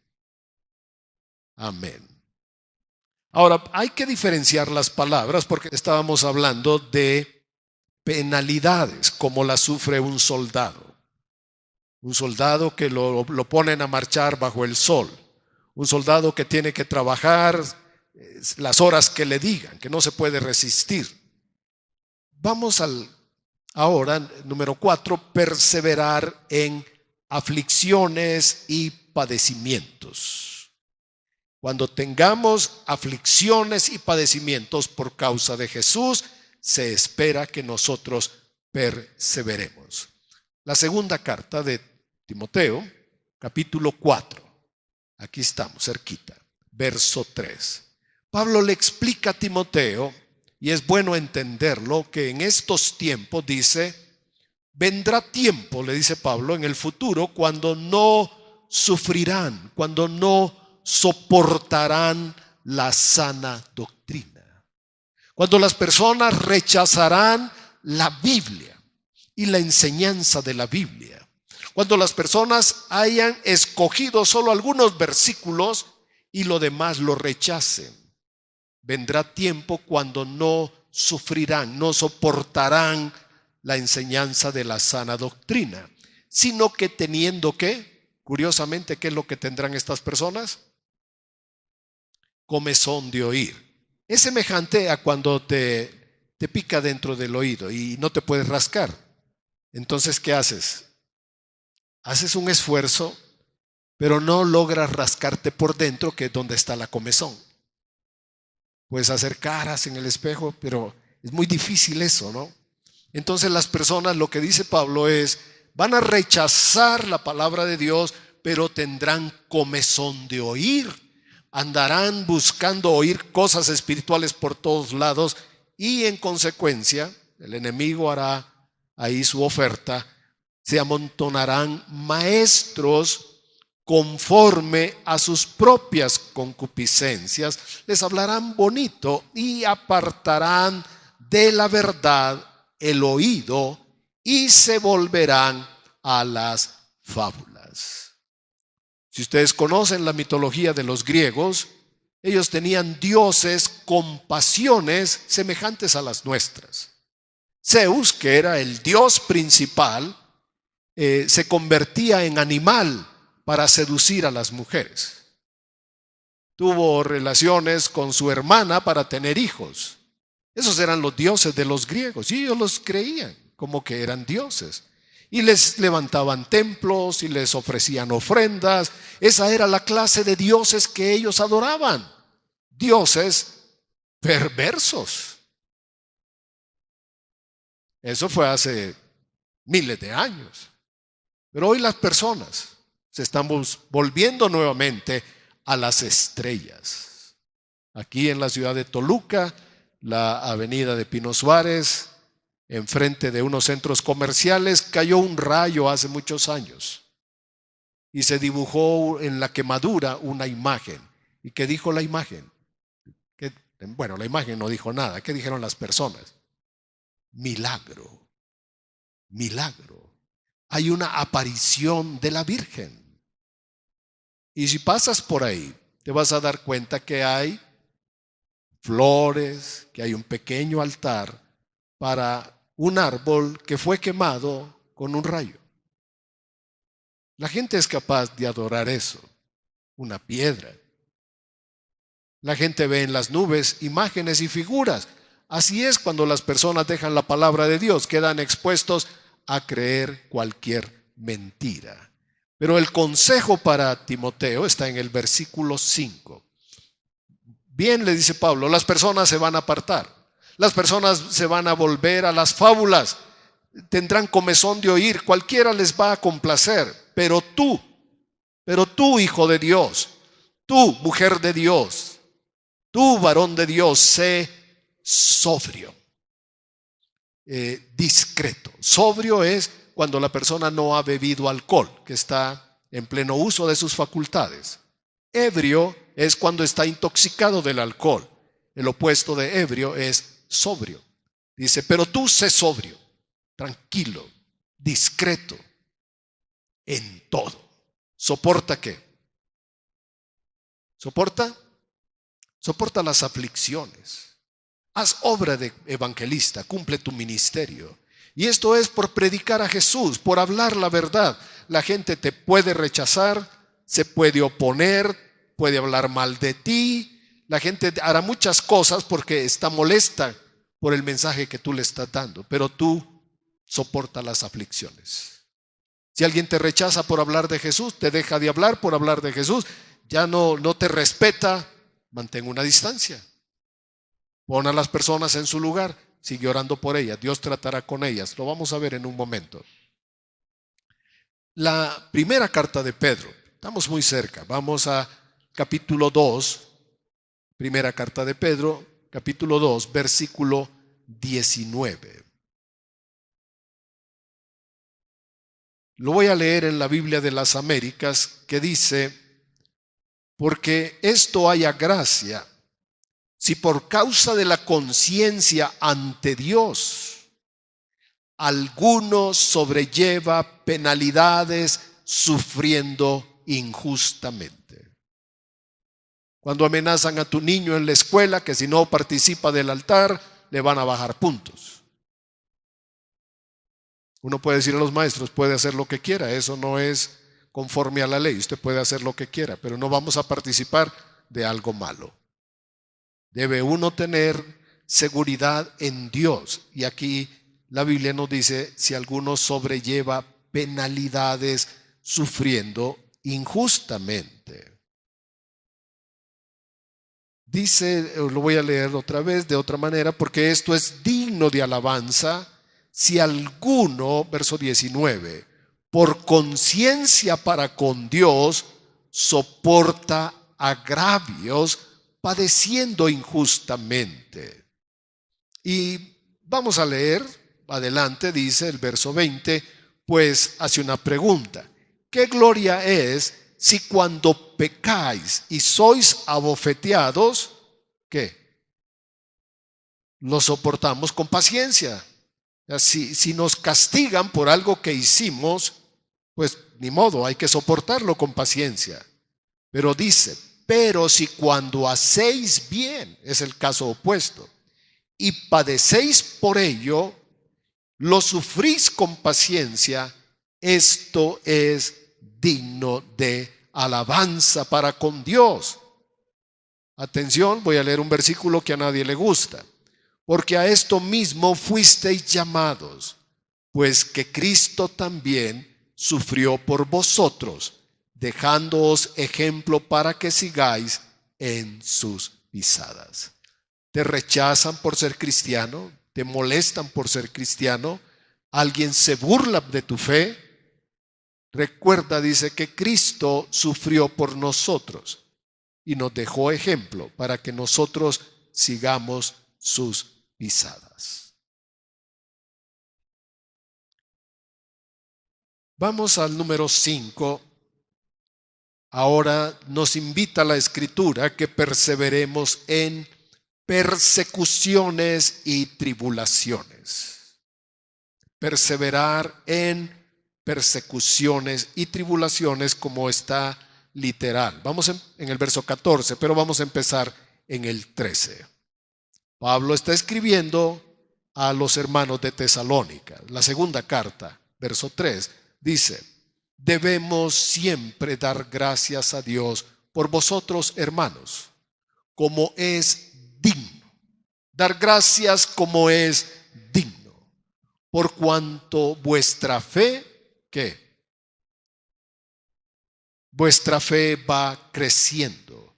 Amén. Ahora, hay que diferenciar las palabras porque estábamos hablando de penalidades, como las sufre un soldado. Un soldado que lo ponen a marchar bajo el sol. Un soldado que tiene que trabajar las horas que le digan, que no se puede resistir. Vamos ahora, número 4, perseverar en aflicciones y padecimientos. Cuando tengamos aflicciones y padecimientos por causa de Jesús, se espera que nosotros perseveremos. La segunda carta de Timoteo, capítulo 4. Aquí estamos, cerquita, verso 3. Pablo le explica a Timoteo, y es bueno entenderlo, que en estos tiempos dice, vendrá tiempo, le dice Pablo, en el futuro, cuando no sufrirán, cuando no soportarán la sana doctrina. Cuando las personas rechazarán la Biblia y la enseñanza de la Biblia. Cuando las personas hayan escogido solo algunos versículos y lo demás lo rechacen. Vendrá tiempo cuando no sufrirán, no soportarán la enseñanza de la sana doctrina, sino que teniendo que, curiosamente, ¿qué es lo que tendrán estas personas? Comezón de oír. Es semejante a cuando te pica dentro del oído y no te puedes rascar. Entonces, ¿qué haces? Haces un esfuerzo, pero no logras rascarte por dentro, que es donde está la comezón. Puedes hacer caras en el espejo, pero es muy difícil eso, ¿no? Entonces las personas, lo que dice Pablo es, van a rechazar la palabra de Dios, pero tendrán comezón de oír. Andarán buscando oír cosas espirituales por todos lados y en consecuencia el enemigo hará ahí su oferta. Se amontonarán maestros conforme a sus propias concupiscencias, les hablarán bonito y apartarán de la verdad el oído y se volverán a las fábulas. Si ustedes conocen la mitología de los griegos, ellos tenían dioses con pasiones semejantes a las nuestras. Zeus, que era el dios principal, se convertía en animal para seducir a las mujeres. Tuvo relaciones con su hermana para tener hijos. Esos eran los dioses de los griegos y ellos los creían como que eran dioses. Y les levantaban templos y les ofrecían ofrendas. Esa era la clase de dioses que ellos adoraban. Dioses perversos. Eso fue hace miles de años. Pero hoy las personas se están volviendo nuevamente a las estrellas. Aquí en la ciudad de Toluca, la avenida de Pino Suárez, enfrente de unos centros comerciales, cayó un rayo hace muchos años y se dibujó en la quemadura una imagen. ¿Y qué dijo la imagen? Bueno, la imagen no dijo nada. ¿Qué dijeron las personas? Milagro, milagro. Hay una aparición de la Virgen. Y si pasas por ahí, te vas a dar cuenta que hay flores, que hay un pequeño altar para un árbol que fue quemado con un rayo. La gente es capaz de adorar eso, una piedra. La gente ve en las nubes imágenes y figuras. Así es cuando las personas dejan la palabra de Dios, quedan expuestos a creer cualquier mentira. Pero el consejo para Timoteo está en el versículo 5. Bien, le dice Pablo, las personas se van a apartar. Las personas se van a volver a las fábulas. Tendrán comezón de oír. Cualquiera les va a complacer. Pero tú, hijo de Dios, tú, mujer de Dios, tú, varón de Dios, sé sobrio, discreto. Sobrio es cuando la persona no ha bebido alcohol, que está en pleno uso de sus facultades. Ebrio es cuando está intoxicado del alcohol. El opuesto de ebrio es sobrio. Dice, pero tú sé sobrio, tranquilo, discreto, en todo. ¿Soporta qué? ¿Soporta? Soporta las aflicciones. Haz obra de evangelista, cumple tu ministerio. Y esto es por predicar a Jesús, por hablar la verdad. La gente te puede rechazar, se puede oponer, puede hablar mal de ti. La gente hará muchas cosas porque está molesta por el mensaje que tú le estás dando, pero tú soporta las aflicciones. Si alguien te rechaza por hablar de Jesús, te deja de hablar por hablar de Jesús, ya no te respeta, mantén una distancia. Pon a las personas en su lugar, sigue orando por ellas, Dios tratará con ellas. Lo vamos a ver en un momento. La primera carta de Pedro, estamos muy cerca, vamos a capítulo 2, primera carta de Pedro, capítulo 2, versículo 19. Lo voy a leer en la Biblia de las Américas, que dice, porque esto haya gracia, si por causa de la conciencia ante Dios, alguno sobrelleva penalidades sufriendo injustamente. Cuando amenazan a tu niño en la escuela que si no participa del altar, le van a bajar puntos. Uno puede decir a los maestros, puede hacer lo que quiera, eso no es conforme a la ley, usted puede hacer lo que quiera, pero no vamos a participar de algo malo. Debe uno tener seguridad en Dios. Y aquí la Biblia nos dice, si alguno sobrelleva penalidades sufriendo injustamente. Dice, lo voy a leer otra vez de otra manera, porque esto es digno de alabanza, si alguno, verso 19, por conciencia para con Dios, soporta agravios, padeciendo injustamente. Y vamos a leer, adelante dice el verso 20, pues hace una pregunta. ¿Qué gloria es si cuando pecáis y sois abofeteados, qué? Lo soportamos con paciencia. Si nos castigan por algo que hicimos, pues ni modo, hay que soportarlo con paciencia. Pero dice, pero si cuando hacéis bien, es el caso opuesto, y padecéis por ello, lo sufrís con paciencia, esto es digno de alabanza para con Dios. Atención, voy a leer un versículo que a nadie le gusta. Porque a esto mismo fuisteis llamados, pues que Cristo también sufrió por vosotros, dejándoos ejemplo para que sigáis en sus pisadas. ¿Te rechazan por ser cristiano? ¿Te molestan por ser cristiano? ¿Alguien se burla de tu fe? Recuerda, dice, que Cristo sufrió por nosotros y nos dejó ejemplo para que nosotros sigamos sus pisadas. Vamos al número 5. Ahora nos invita la Escritura que perseveremos en persecuciones y tribulaciones. Perseverar en persecuciones y tribulaciones, como está literal. Vamos en el verso 14, pero vamos a empezar en el 13. Pablo está escribiendo a los hermanos de Tesalónica. La segunda carta, verso 3, dice, debemos siempre dar gracias a Dios por vosotros, hermanos, como es digno. Dar gracias como es digno, por cuanto vuestra fe, ¿qué? Vuestra fe va creciendo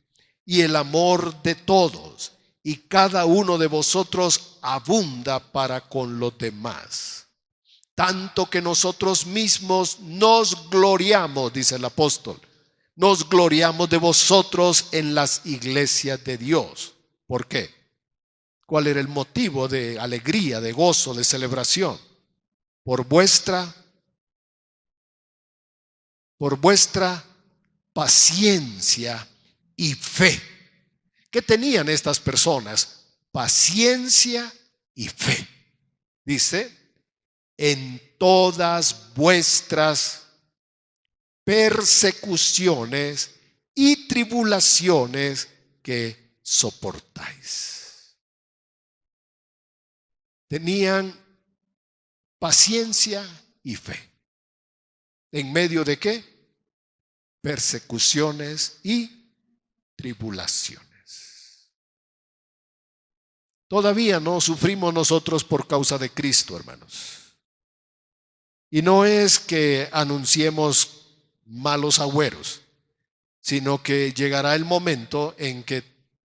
y el amor de todos, y cada uno de vosotros abunda para con los demás. Tanto que nosotros mismos nos gloriamos, dice el apóstol, nos gloriamos de vosotros en las iglesias de Dios. ¿Por qué? ¿Cuál era el motivo de alegría, de gozo, de celebración? Por vuestra paciencia y fe. ¿Qué tenían estas personas? Paciencia y fe. Dice, en todas vuestras persecuciones y tribulaciones que soportáis. Tenían paciencia y fe. ¿En medio de qué? Persecuciones y tribulaciones. Todavía no sufrimos nosotros por causa de Cristo, hermanos. Y no es que anunciemos malos agüeros, sino que llegará el momento en que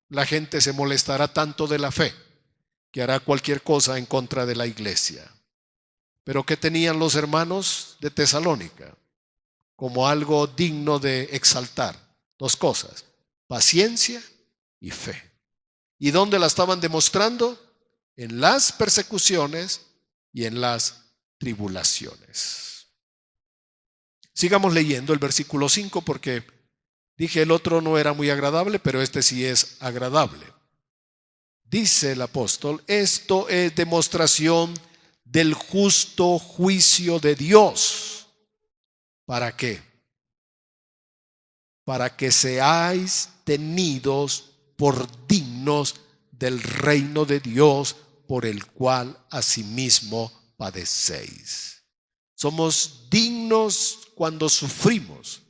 la gente se molestará tanto de la fe que hará cualquier cosa en contra de la iglesia. Pero ¿qué tenían los hermanos de Tesalónica como algo digno de exaltar? Dos cosas: paciencia y fe. ¿Y dónde la estaban demostrando? En las persecuciones y en las tribulaciones. Sigamos leyendo el versículo 5, porque dije el otro no era muy agradable, pero este sí es agradable. Dice el apóstol: esto es demostración del justo juicio de Dios. ¿Para qué? Para que seáis tenidos por dignos del reino de Dios, por el cual asimismo padecéis. Somos dignos cuando sufrimos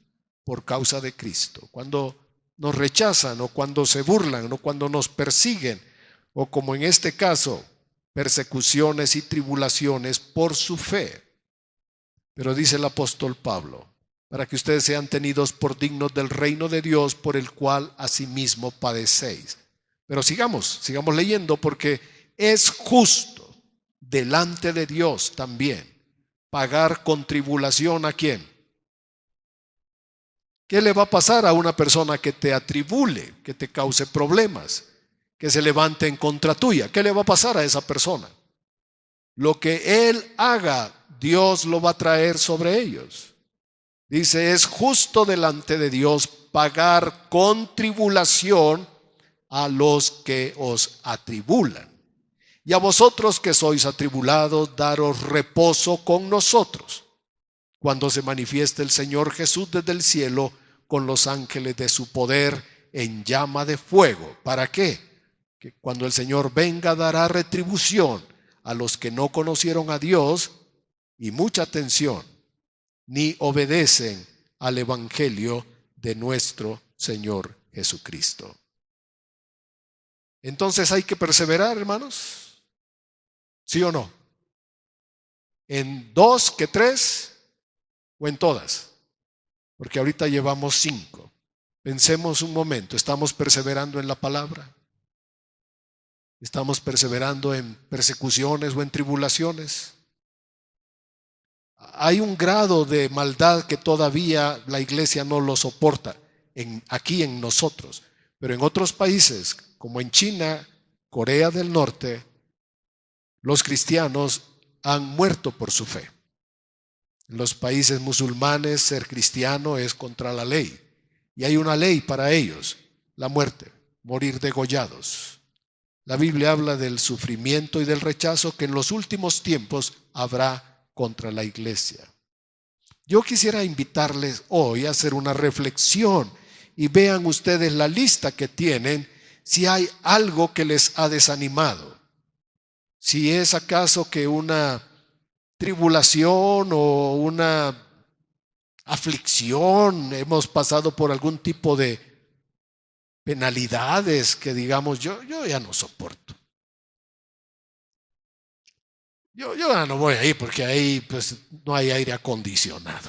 por causa de Cristo, cuando nos rechazan o cuando se burlan o cuando nos persiguen, o como en este caso, persecuciones y tribulaciones por su fe. Pero dice el apóstol Pablo, para que ustedes sean tenidos por dignos del reino de Dios, por el cual asimismo padecéis. Pero sigamos leyendo, porque es justo delante de Dios también pagar con tribulación. ¿A quién? ¿Qué le va a pasar a una persona que te atribule, que te cause problemas, que se levante en contra tuya? ¿Qué le va a pasar a esa persona? Lo que él haga, Dios lo va a traer sobre ellos. Dice, es justo delante de Dios pagar con tribulación a los que os atribulan. Y a vosotros que sois atribulados, daros reposo con nosotros, cuando se manifieste el Señor Jesús desde el cielo con los ángeles de su poder en llama de fuego. ¿Para qué? Que cuando el Señor venga dará retribución a los que no conocieron a Dios, y mucha atención, ni obedecen al evangelio de nuestro Señor Jesucristo. Entonces hay que perseverar, hermanos. ¿Sí o no? ¿En 2 que 3 o en todas? Porque ahorita llevamos 5. Pensemos un momento, ¿estamos perseverando en la palabra? ¿Estamos perseverando en persecuciones o en tribulaciones? Hay un grado de maldad que todavía la iglesia no lo soporta aquí en nosotros, pero en otros países como en China, Corea del Norte, los cristianos han muerto por su fe. En los países musulmanes ser cristiano es contra la ley, y hay una ley para ellos: la muerte, morir degollados. La Biblia habla del sufrimiento y del rechazo que en los últimos tiempos habrá contra la iglesia. Yo quisiera invitarles hoy a hacer una reflexión y vean ustedes la lista que tienen, si hay algo que les ha desanimado, si es acaso que una tribulación o una aflicción, hemos pasado por algún tipo de penalidades que digamos, yo ya no soporto. Yo ya no voy ahí porque ahí pues no hay aire acondicionado.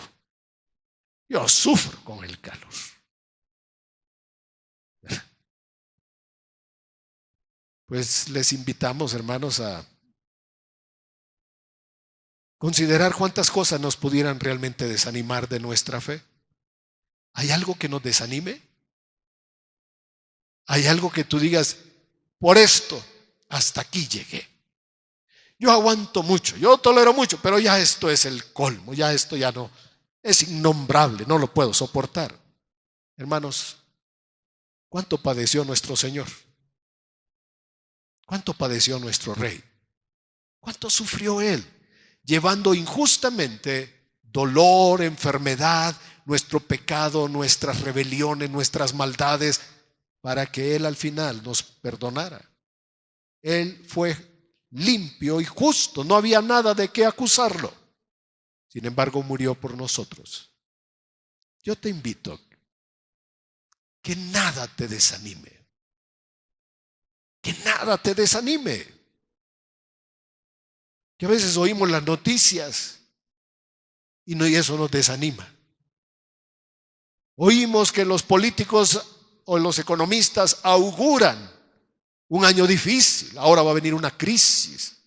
Yo sufro con el calor. Pues les invitamos, hermanos, a considerar cuántas cosas nos pudieran realmente desanimar de nuestra fe. ¿Hay algo que nos desanime? ¿Hay algo que tú digas, por esto hasta aquí llegué? Yo aguanto mucho, yo tolero mucho, pero ya esto es el colmo, ya esto ya no, es innombrable, no lo puedo soportar. Hermanos, ¿cuánto padeció nuestro Señor? ¿Cuánto padeció nuestro Rey? ¿Cuánto sufrió Él? Llevando injustamente dolor, enfermedad, nuestro pecado, nuestras rebeliones, nuestras maldades, para que Él al final nos perdonara. Él fue limpio y justo, no había nada de qué acusarlo. Sin embargo, murió por nosotros. Yo te invito que nada te desanime. Que nada te desanime. Que a veces oímos las noticias y eso nos desanima. Oímos que los políticos o los economistas auguran un año difícil, ahora va a venir una crisis.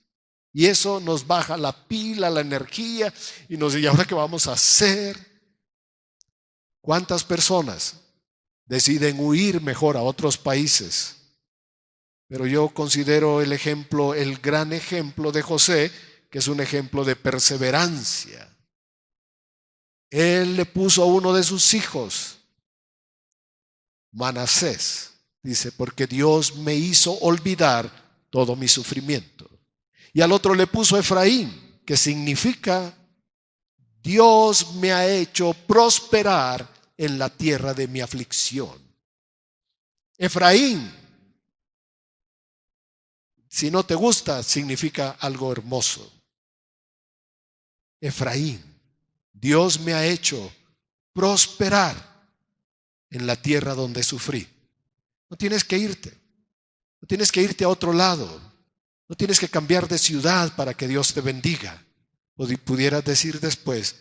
Y eso nos baja la pila, la energía y nos dice, ¿y ahora qué vamos a hacer? ¿Cuántas personas deciden huir mejor a otros países? Pero yo considero el ejemplo, el gran ejemplo de José, que es un ejemplo de perseverancia. Él le puso a uno de sus hijos, Manasés, dice, porque Dios me hizo olvidar todo mi sufrimiento. Y al otro le puso Efraín, que significa Dios me ha hecho prosperar en la tierra de mi aflicción. Efraín, si no te gusta, significa algo hermoso. Efraín, Dios me ha hecho prosperar en la tierra donde sufrí. No tienes que irte, no tienes que irte a otro lado, no tienes que cambiar de ciudad para que Dios te bendiga. O pudieras decir después,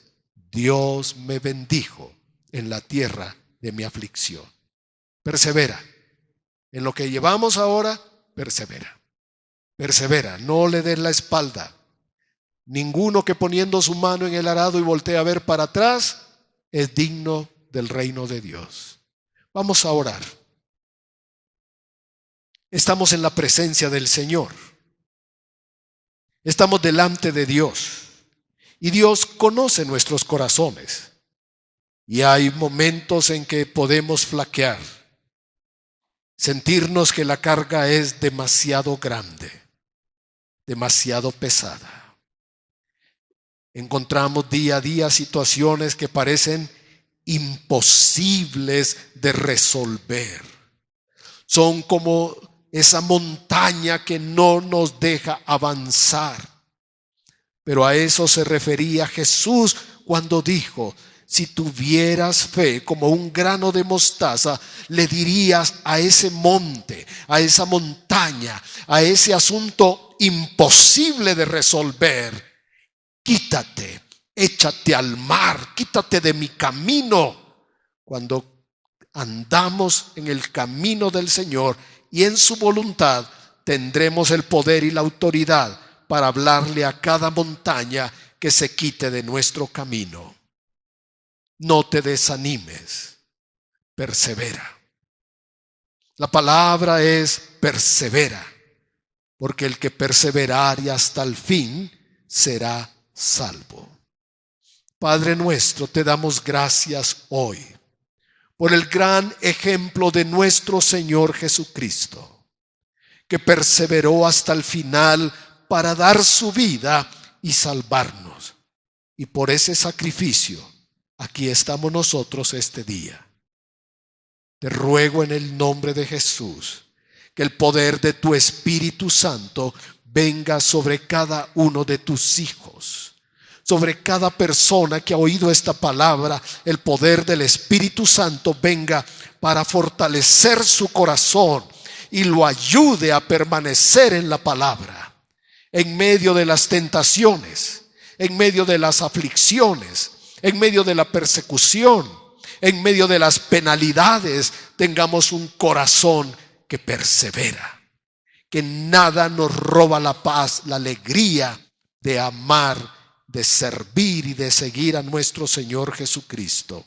Dios me bendijo en la tierra de mi aflicción. Persevera. En lo que llevamos ahora, persevera. Persevera, no le des la espalda. Ninguno que poniendo su mano en el arado y voltea a ver para atrás es digno del reino de Dios. Vamos a orar. Estamos en la presencia del Señor. Estamos delante de Dios. Y Dios conoce nuestros corazones. Y hay momentos en que podemos flaquear. Sentirnos que la carga es demasiado grande, demasiado pesada. Encontramos día a día situaciones que parecen imposibles de resolver. Son como esa montaña que no nos deja avanzar. Pero a eso se refería Jesús cuando dijo, si tuvieras fe como un grano de mostaza, le dirías a ese monte, a esa montaña, a ese asunto imposible de resolver, quítate, échate al mar, quítate de mi camino. Cuando andamos en el camino del Señor y en su voluntad, tendremos el poder y la autoridad para hablarle a cada montaña que se quite de nuestro camino. No te desanimes, persevera. La palabra es persevera, porque el que perseverare hasta el fin será salvo. Padre nuestro, te damos gracias hoy por el gran ejemplo de nuestro Señor Jesucristo, que perseveró hasta el final para dar su vida y salvarnos. Y por ese sacrificio, aquí estamos nosotros este día. Te ruego en el nombre de Jesús que el poder de tu Espíritu Santo venga sobre cada uno de tus hijos, sobre cada persona que ha oído esta palabra. El poder del Espíritu Santo venga para fortalecer su corazón y lo ayude a permanecer en la palabra, en medio de las tentaciones, en medio de las aflicciones, en medio de la persecución, en medio de las penalidades. Tengamos un corazón que persevera, que nada nos roba la paz, la alegría de amar, de servir y de seguir a nuestro Señor Jesucristo.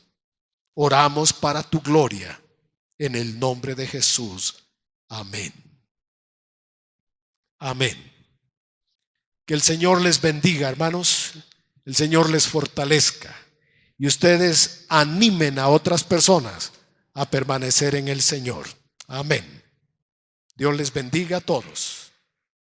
Oramos para tu gloria, en el nombre de Jesús. Amén. Amén. Que el Señor les bendiga, hermanos. El Señor les fortalezca. Y ustedes animen a otras personas a permanecer en el Señor. Amén. Dios les bendiga a todos.